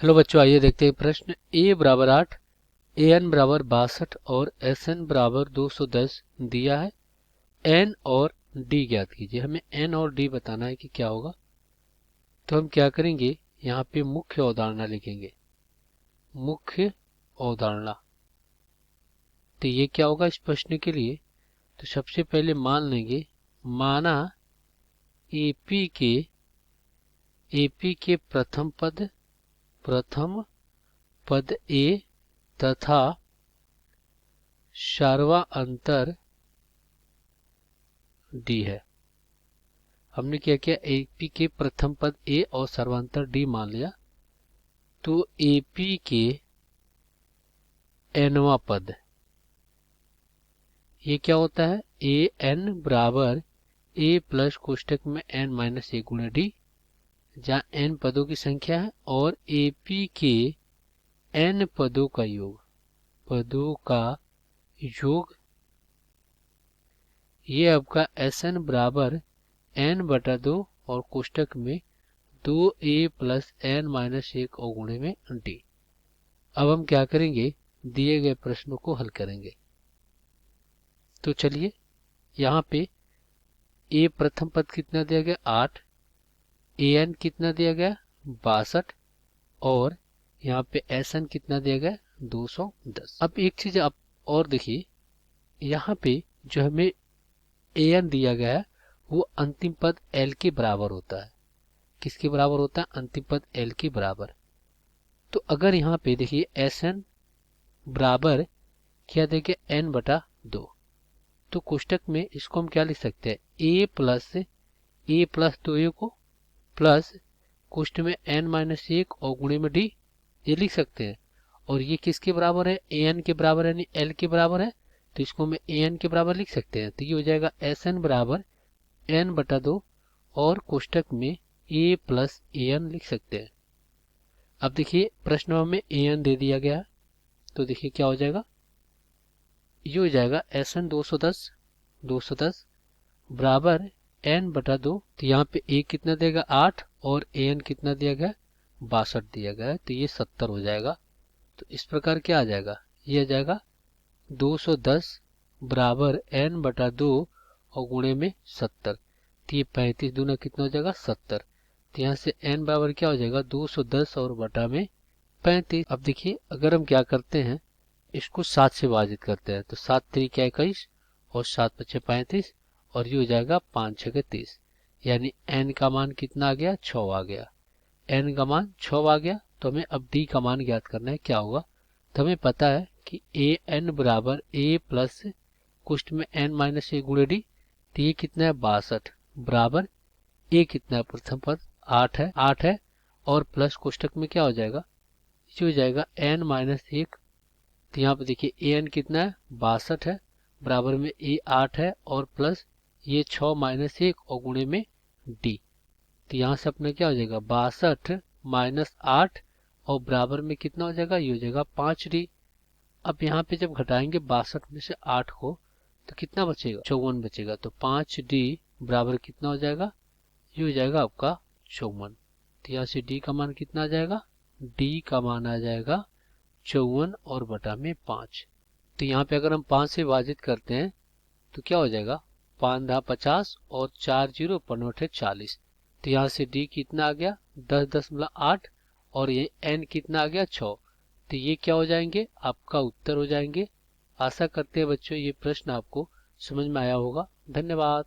Hello बच्चों, आइए देखते हैं प्रश्न। a बराबर 8, an बराबर 62 और sn बराबर 210 दिया है। n और d ज्ञात कीजिए। हमें n और d बताना है कि क्या होगा। तो हम क्या करेंगे, यहाँ पे मुख्य अवधारणा लिखेंगे। मुख्य अवधारणा, तो ये क्या होगा इस प्रश्न के लिए। तो सबसे पहले मान लेंगे, माना AP के प्रथम पद a तथा सर्वांतर d है। हमने क्या किया, AP के प्रथम पद a और सर्वांतर d मान लिया। तो AP के nवां पद, ये क्या होता है, an बराबर a प्लस कोष्टक में n माइनस ए गुणे डी, जहाँ n पदों की संख्या है, और AP के n पदों का योग, ये आपका Sn बराबर n बटा 2 और कोष्टक में 2a प्लस n माइनस 1 और गुणे में d। अब हम क्या करेंगे, दिए गए प्रश्नों को हल करेंगे। तो चलिए, यहाँ पे a प्रथम पद कितना दिया गया 8, an कितना दिया गया 62 और यहाँ पे Sn कितना दिया गया 210। अब एक चीज आप और देखिए, यहाँ पे जो हमें an दिया गया है वो अंतिम पद l के बराबर होता है। किसके बराबर होता है, अंतिम पद l के बराबर। तो अगर यहाँ पे देखिए Sn बराबर क्या देंगे n बटा 2, तो कोष्टक में इसको हम क्या लिख सकते हैं, a प्लस 2a को प्लस कोष्टक में n माइनस 1 और गुणे में d, ये लिख सकते हैं। और ये किसके बराबर है, an के बराबर है, यानी l के बराबर है, तो इसको हम an के बराबर लिख सकते हैं। तो ये हो जाएगा Sn बराबर n बटा 2 और कोष्टक में a प्लस an लिख सकते हैं। अब देखिए प्रश्न में हमें an दे दिया गया, तो देखिए क्या हो जाएगा, ये हो जाएगा Sn 210 बराबर n बटा 2। तो यहाँ पे a कितना देगा 8 और an कितना दिया गया 62 दिया गया है, तो ये 70 हो जाएगा। तो इस प्रकार क्या आ जाएगा, ये आ जाएगा 210 बराबर n बटा 2 और गुणे में 70। तो ये 35 दूना कितना हो जाएगा 70। तो यहाँ से n बराबर क्या हो जाएगा 210 और बटा में 35। अब देखिए अगर हम क्या करते हैं, इसको 7 से विभाजित करते हैं, तो 7 3 21 और 7 5 35 और ये हो जाएगा 5 6 30, यानी n का मान कितना आ गया 6 आ गया। n का मान 6 आ गया। तो हमें अब d का मान ज्ञात करना है, क्या होगा। तो हमें पता है कि an बराबर a प्लस कुष्ठ में n माइनस ए गुणे डी, तो ये कितना है 62 बराबर a कितना है, प्रथम पद 8 है और प्लस कोष्टक में क्या हो जाएगा, ये हो जाएगा n माइनस 1। तो यहाँ पे देखिए an कितना है 62 है, बराबर में a 8 है और प्लस ये 6 माइनस 1 और गुणे में d। तो यहाँ से अपना क्या हो जाएगा 62 माइनस 8 और बराबर में कितना हो जाएगा, ये हो जाएगा 5d। अब यहाँ पे जब घटाएंगे 62 में से 8 को, तो कितना बचेगा 54 बचेगा। तो 5d बराबर कितना हो जाएगा, ये हो जाएगा आपका 54। तो यहाँ से d का मान कितना आ जाएगा, d का मान आ जाएगा 54 और बटा में 5। तो यहाँ पे अगर हम 5 से विभाजित करते हैं तो क्या हो जाएगा, 5 दहा 50 और 4 जीरो 5 40। तो यहाँ से d कितना आ गया 10.8 और ये n कितना आ गया 6। तो ये क्या हो जाएंगे, आपका उत्तर हो जाएंगे। आशा करते हैं बच्चों ये प्रश्न आपको समझ में आया होगा। धन्यवाद।